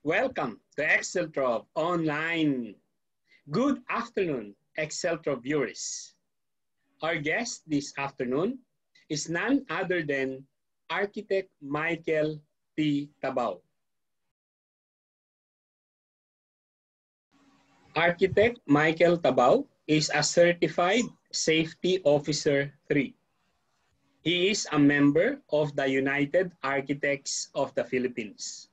Welcome to Exceltrov Online. Good afternoon, Exceltrov viewers. Our guest this afternoon is none other than Architect Michael T. Tabao. Architect Michael Tabao is a Certified Safety Officer 3. He is a member of the United Architects of the Philippines.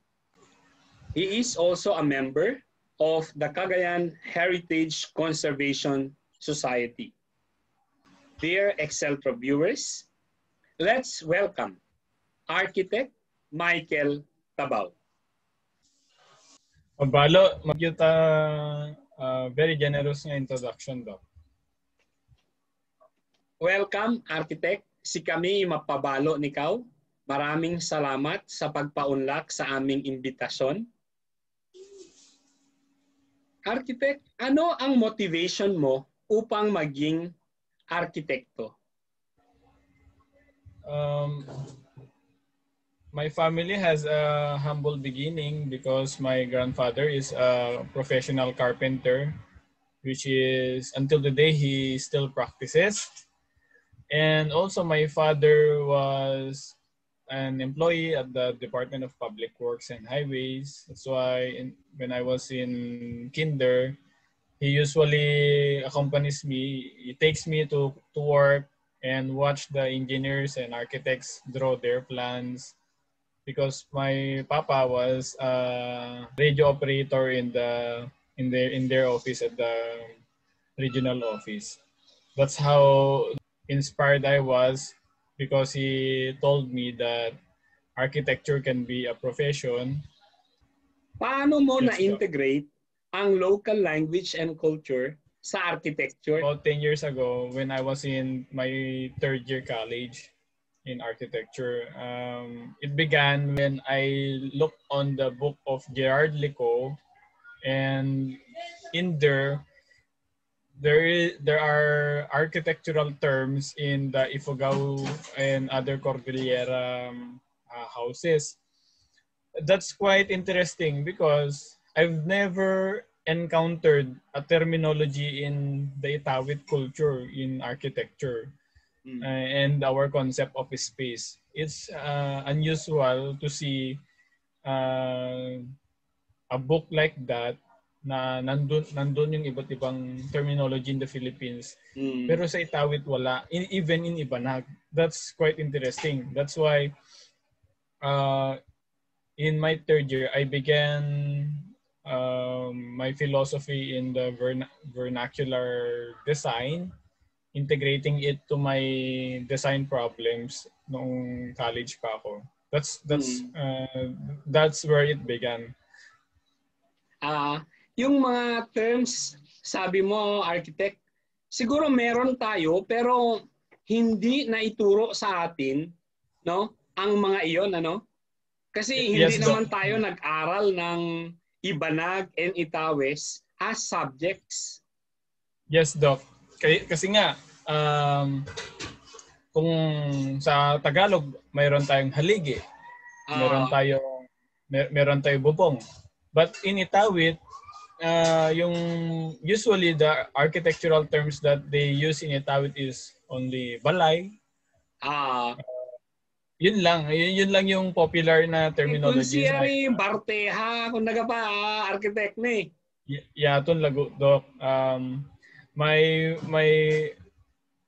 He is also a member of the Cagayan Heritage Conservation Society. Dear Exceltro viewers, let's welcome Architect Michael Tabao. Pabalo, magyuta very generous nga introduction daw. Welcome, Architect. Si kami mapabalo nikaw. Maraming salamat sa pagpaunlak sa aming imbitasyon. Architect, ano ang motivation mo upang maging arkitekto? My family has a humble beginning because my grandfather is a professional carpenter, which is until today he still practices. And also my father was an employee at the Department of Public Works and Highways. That's why when I was in kinder, he usually accompanies me. He takes me to work and watch the engineers and architects draw their plans. Because my papa was a radio operator in their office at the regional office. That's how inspired I was, because he told me that architecture can be a profession. Paano mo na-integrate ang local language and culture sa architecture? About 10 years ago, when I was in my third year college in architecture, it began when I looked on the book of Gerard Lico, and in there are architectural terms in the Ifugao and other Cordillera houses. That's quite interesting because I've never encountered a terminology in the Itawit culture in architecture and our concept of space. It's unusual to see a book like that na nandun yung iba't ibang terminology in the Philippines. Pero sa Itawit wala. Even in Ibanag. That's quite interesting. That's why in my third year, I began my philosophy in the vernacular design, integrating it to my design problems nung college pa ako. That's where it began. Yung mga terms, sabi mo, architect, siguro meron tayo pero hindi na ituro sa atin, no? Ang mga iyon, ano? Kasi hindi naman tayo nag-aral ng Ibanag and Itawes as subjects. Yes, Doc. Kasi nga, kung sa Tagalog, mayroon tayong haligi. Meron tayong bubong. But in Itawit, yung usually the architectural terms that they use in Itawit is only balay. Yun lang yung popular na terminology. Kunsyari, barteha, kung naga pa, architect na eh. Yaton lago, Doc.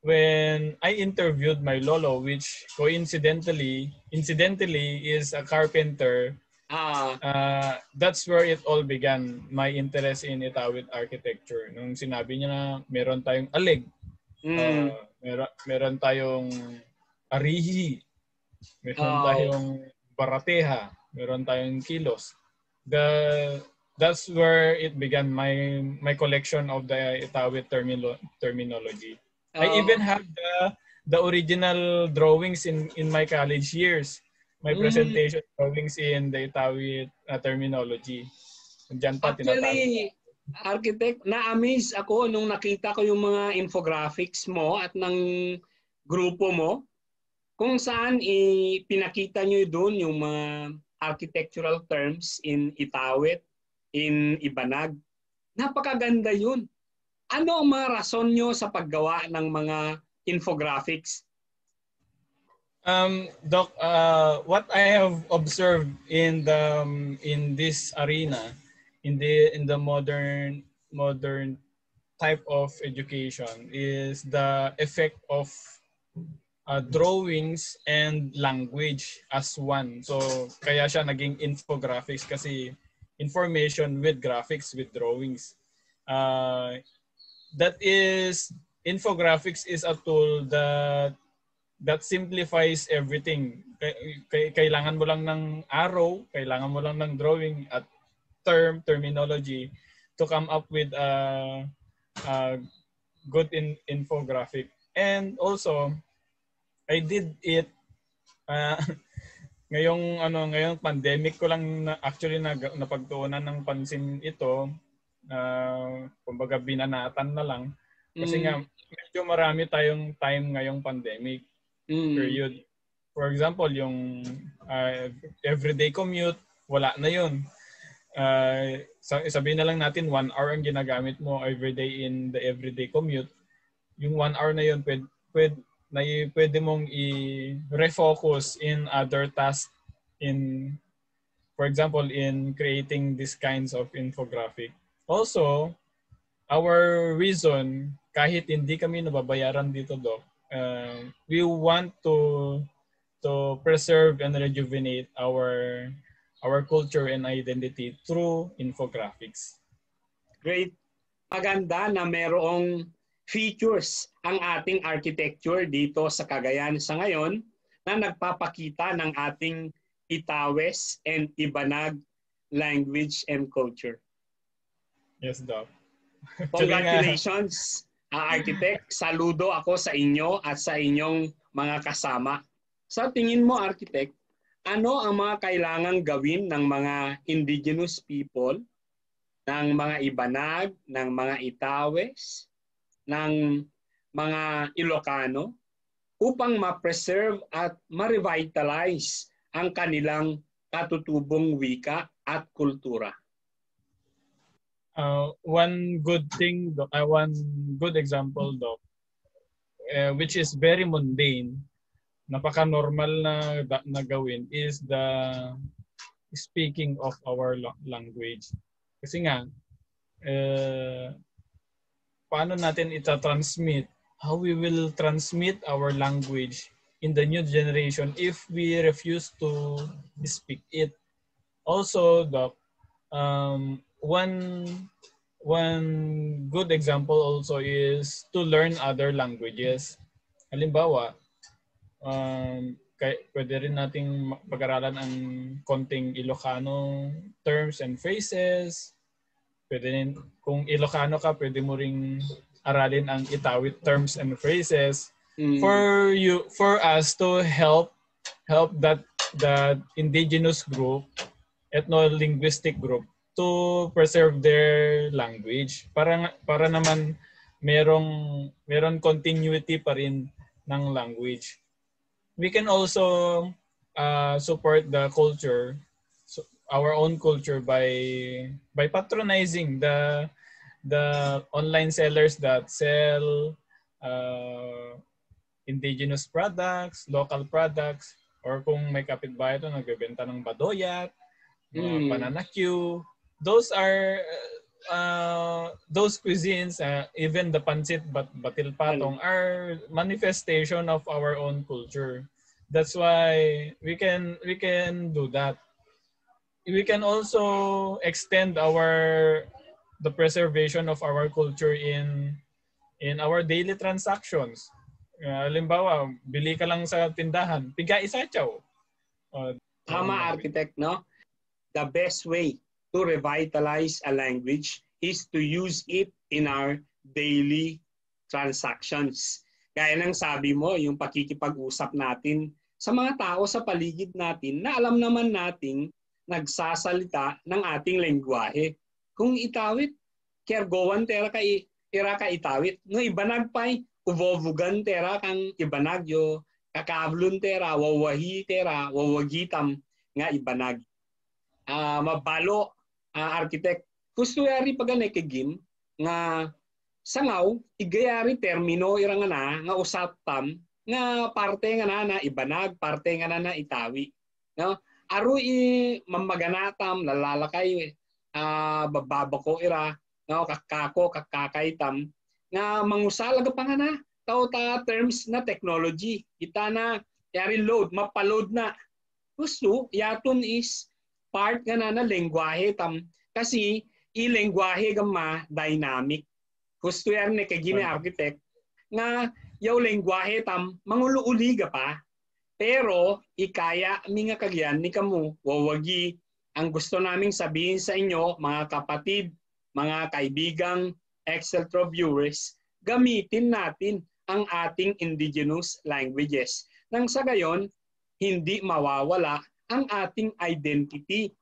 When I interviewed my lolo, which incidentally is a carpenter, that's where it all began, my interest in Itawit architecture. Nung sinabi niya na meron tayong alig, meron tayong arihi, meron tayong barateha, meron tayong kilos. That's where it began, my collection of the Itawit terminology. I even have the original drawings in my college years. My presentation drawings in the Itawit terminology. Actually, architect, na-amaze ako nung nakita ko yung mga infographics mo at ng grupo mo, kung saan pinakita nyo doon yung mga architectural terms in Itawit, in Ibanag. Napakaganda yun. Ano ang mga rason nyo sa paggawa ng mga infographics? Doc, what I have observed in this arena, in the modern type of education, is the effect of drawings and language as one. So kaya siya naging infographics kasi information with graphics with drawings. That is infographics is a tool that simplifies everything. Kailangan mo lang ng arrow, kailangan mo lang ng drawing at terminology to come up with a good infographic. And also, I did it ngayong pandemic ko lang actually napagtuunan ng pansin ito. Kumbaga binanatan na lang kasi nga medyo marami tayong time ngayong pandemic period. For example, yung everyday commute, wala na yun. Sabihin na lang natin 1 hour ang ginagamit mo everyday in the everyday commute. Yung 1 hour na yun, pwede mong i-refocus in other tasks, for example, in creating these kinds of infographic. Also, our reason, kahit hindi kami nababayaran dito, Doc, we want to preserve and rejuvenate our culture and identity through infographics. Great. Maganda na merong features ang ating architecture dito sa Cagayan sa ngayon na nagpapakita ng ating Itawes and Ibanag language and culture. Yes, Doc. Congratulations, architect. Saludo ako sa inyo at sa inyong mga kasama. Sa tingin mo, architect, ano ang mga kailangang gawin ng mga indigenous people, ng mga Ibanag, ng mga Itawes, ng mga Ilocano upang ma-preserve at ma-revitalize ang kanilang katutubong wika at kultura? One good thing, one good example, Doc, which is very mundane, napaka-normal na gawin, is the speaking of our language. Kasi nga, paano natin ita-transmit, how we will transmit our language in the new generation if we refuse to speak it. Also, Doc, one good example also is to learn other languages. Halimbawa, pwede rin nating pag-aralan ang konting Ilocano terms and phrases. Pwede rin, kung Ilocano ka, pwede mo ring aralin ang Itawit terms and phrases for us to help that indigenous group, ethno-linguistic group, to preserve their language para naman meron continuity pa rin ng language. We can also support the culture, our own culture, by patronizing the online sellers that sell indigenous products, local products, or kung may kapitbahay ito nagbebenta ng badoyat, banana Q. Those are those cuisines, even the pancit batil patong, are manifestation of our own culture. That's why we can do that. We can also extend the preservation of our culture in our daily transactions. Halimbawa, bili ka lang sa tindahan, piga isa chow. Tama, architect, no? The best way to revitalize a language is to use it in our daily transactions. Gaya ng sabi mo, yung pakikipag-usap natin sa mga tao sa paligid natin na alam naman nating nagsasalita ng ating lengguwahe. Kung Itawit, kergowan tera ka ira ka Itawit. No Ibanag pay, uvovugan tera kang Ibanag yo, kakablon tera, wawahi tera, wawagitam nga Ibanag. mabalo architect. Gusto yari pag kagim nga sangaw igayari termino irang nga usap tam nga parte nga na ibanag, parte nga na itawi. No? Aro mamaganatam lalalakay bababako ira no kakakay tam nga mangusalaga pa nga na ta terms na technology. Kita na yari load, mapaload na. Gusto yaton is part nga na lengguwahe tam kasi i-lengguwahe gamma dynamic. Gusto yan ni kagimi architect nga yaw lengguwahe tam manguluuliga pa. Pero ikaya mi nga kagyan ni kamo wawagi ang gusto naming sabihin sa inyo mga kapatid, mga kaibigang Exceltro viewers, gamitin natin ang ating indigenous languages. Nang sa gayon, hindi mawawala ang ating identity.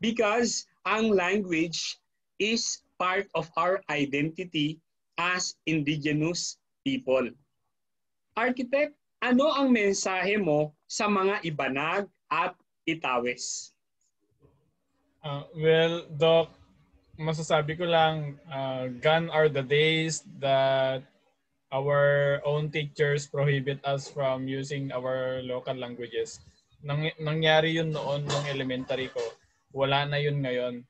Because ang language is part of our identity as indigenous people. Architect, ano ang mensahe mo sa mga Ibanag at Itawes? Well, Doc, masasabi ko lang, gone are the days that our own teachers prohibit us from using our local languages. Nangyari yun noon nung elementary ko. Wala na yun ngayon.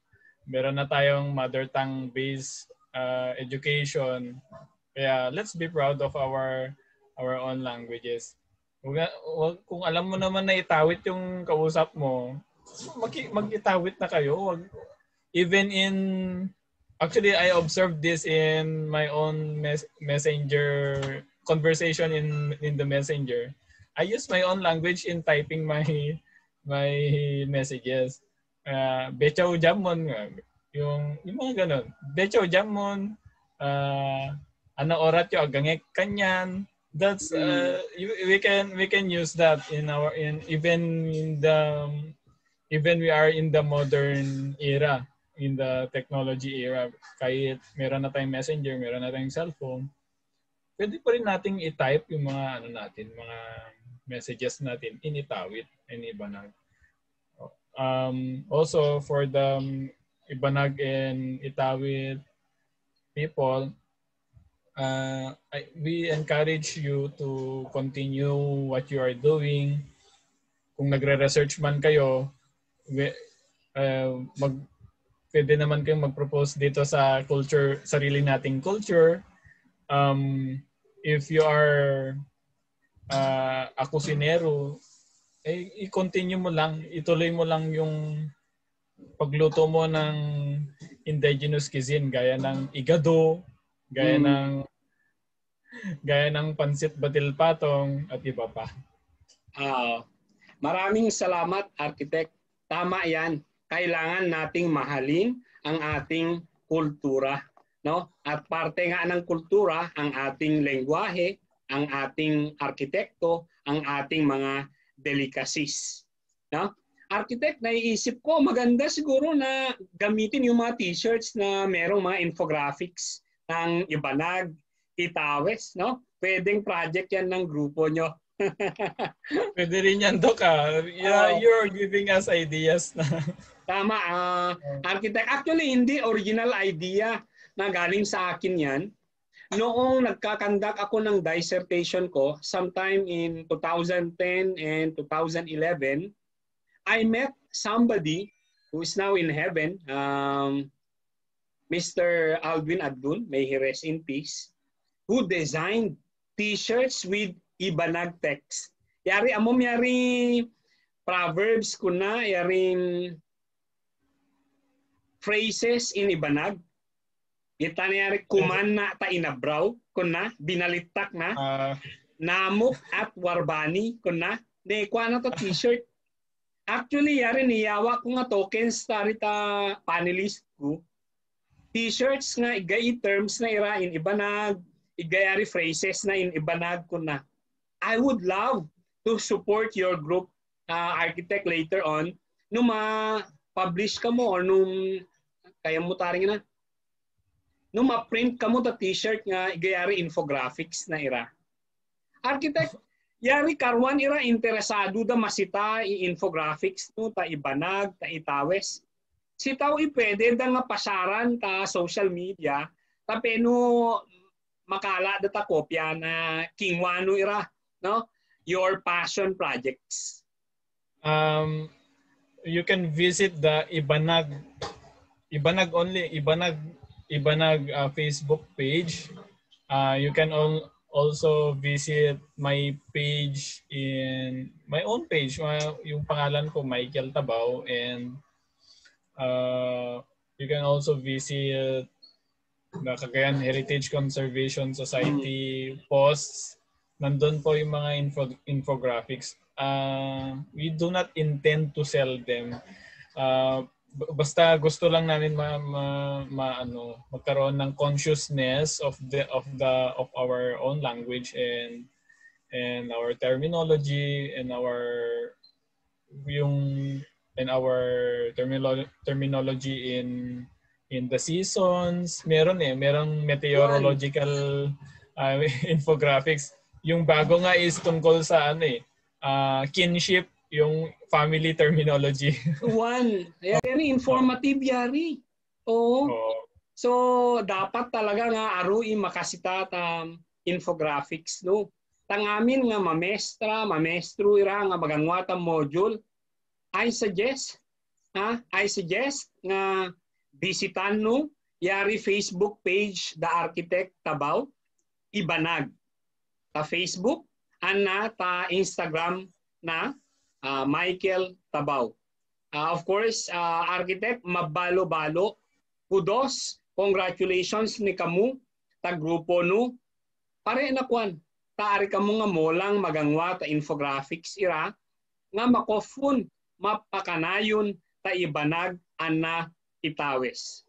Meron na tayong mother tongue based education. Kaya let's be proud of our own languages. Kung alam mo naman na itawit yung kausap mo, mag-itawit na kayo. Even in actually I observed this in my own messenger conversation in the messenger. I use my own language in typing my messages. Bechaw jamon yung mga ganun. Bechaw jamon anong oras yo agangek kanyan. That's we can use that even we are in the modern era, in the technology era. Kahit meron na tayong messenger, meron na tayong cellphone, pwede pa rin nating i-type yung mga mga messages natin in Itawit and Ibanag. Also for the Ibanag and Itawit people, we encourage you to continue what you are doing. Kung nagre-research man kayo, pwede naman kayong mag-propose dito sa culture, sarili nating culture. If you are a kusinero, i-continue mo lang, ituloy mo lang yung pagluto mo ng indigenous cuisine gaya ng igado, gaya ng pansit batil patong at iba pa. Maraming salamat, Architect. Tama yan. Kailangan nating mahalin ang ating kultura, no? At parte nga ng kultura ang ating lengguwahe, ang ating arkitekto, ang ating mga delicacies, no? Architect, naiisip ko maganda siguro na gamitin yung mga t-shirts na merong mga infographics ng Ibanag, Itawes, no? Pwedeng project yan ng grupo nyo. Pwede rin yan, Doc. You're giving us ideas na. Tama. Architect, actually, hindi original idea na galing sa akin yan. Noong nagkakandak ako ng dissertation ko, sometime in 2010 and 2011, I met somebody who is now in heaven, Mr. Alvin Adun, may he rest in peace, who designed t-shirts with Ibanag text. Yari amom yari proverbs kuna, yari phrases in Ibanag. Ita na yari kuman na ta inabraw kuna, binalitak na, namuk at warbani kuna, de kwa na to t-shirt. Actually yari niyawa ko nga tokens tari ta panelist ko. T-shirts nga igay terms na ira in Ibanag, igayari phrases na in Ibanag kuna. I would love to support your group, Architect, later on. Nung ma-publish ka mo or nung kaya mo taring na, nung ma-print ka mo ta t-shirt nga igayari infographics na ira. Architect, Yari karwan ira interesado da masita i-infographics no ta ibanag ta itawes. Sitaw ipwede da nga pasaran ta social media ta peno makala da ta kopya na kingwano ira no your passion projects. You can visit the Ibanag Facebook page. You can also visit my page in my own page. Yung pangalan ko Michael Tabao, and you can also visit the Cagayan Heritage Conservation Society posts. Nandun po yung mga infographics. We do not intend to sell them. Basta gusto lang namin magkaroon ng consciousness of our own language and our terminology and our terminology in the seasons. Merong meteorological infographics. Yung bago nga is tungkol sa kinship, yung family terminology. Yan informative yari. Oo. So dapat talaga nga arui makasita infographics no. Tangamin nga mamestro ira nga magangwa ta module. I suggest nga bisitan no yari Facebook page the Architect Tabao ibanag ta Facebook ana ta Instagram na Michael Tabao. Of course, Architect, mabalo-balo. Kudos, congratulations ni kamu, ta grupo no. Pare na kwan, taari kamu nga molang magangwa ta infographics ira, nga makofun, mapakanayon ta ibanag ana itawes.